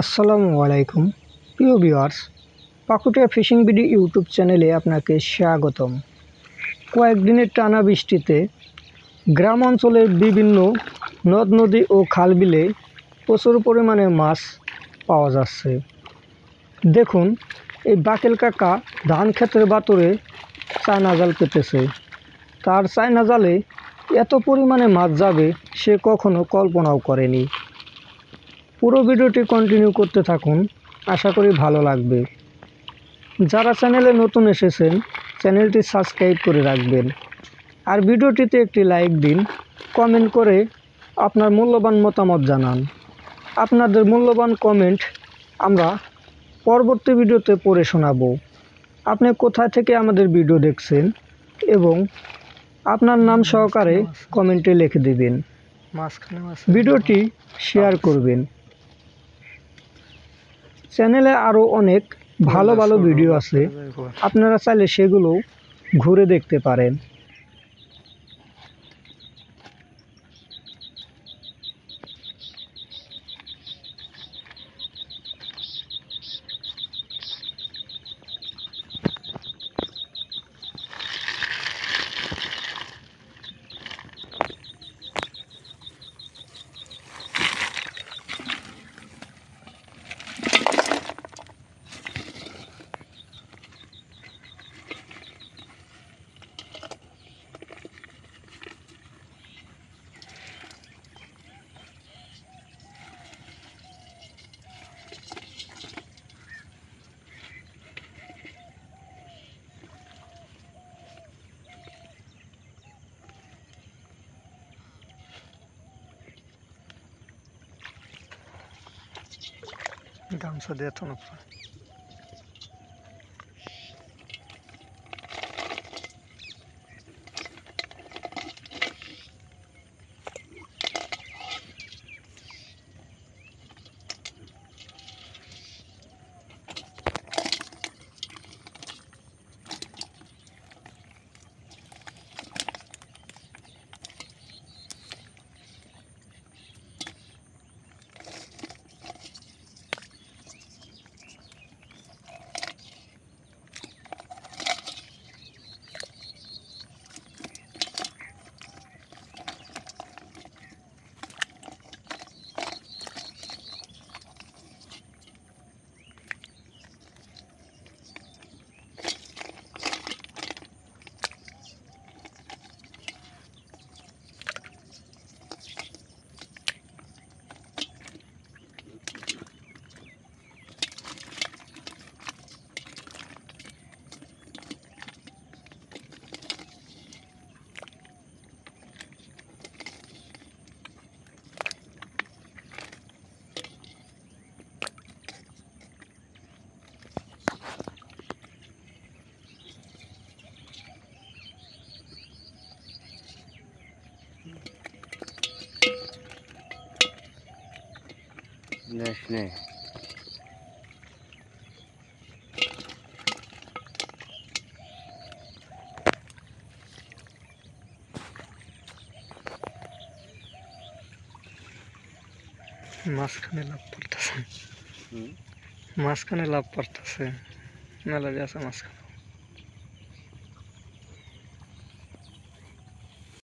আসসালামু আলাইকুম প্রিয় viewers, Pakutia fishing BD YouTube চ্যানেলে আপনাকে স্বাগতম। কয়েকদিনের টানা বৃষ্টিতে গ্রাম অঞ্চলের বিভিন্ন নদ নদী ও খাল বিলে প্রচুর পরিমাণে মাছ পাওয়া যাচ্ছে। দেখুন, এই বাকেল কাকা ধান ক্ষেতের বাতুরে চায়না জাল পেতেছে। তার চায়না জালে এত পরিমাণে মাছ যাবে সে কখনো কল্পনাও করেনি। পুরো ভিডিওটি কন্টিনিউ করতে থাকুন, আশা করি ভালো লাগবে। যারা চ্যানেলে নতুন এসেছেন চ্যানেলটি সাবস্ক্রাইব করে রাখবেন, আর ভিডিওটিতে একটি লাইক দিন, কমেন্ট করে আপনার মূল্যবান মতামত জানান। আপনাদের মূল্যবান কমেন্ট আমরা পরবর্তী ভিডিওতে পড়ে শোনাবো। আপনি কোথায় থেকে আমাদের ভিডিও দেখছেন এবং আপনার নাম সহকারে কমেন্টে লিখে দিবেন। ভিডিওটি শেয়ার করবেন। চ্যানেলে আরও অনেক ভালো ভালো ভিডিও আছে, আপনারা চাইলে সেগুলো ঘুরে দেখতে পারেন। গামছা দিয়ে তো না নে মাঝখানে লাভ পড়তেছে, মাঝখানে লাভ পড়তেছে, মেলা আছে মাঝখানে।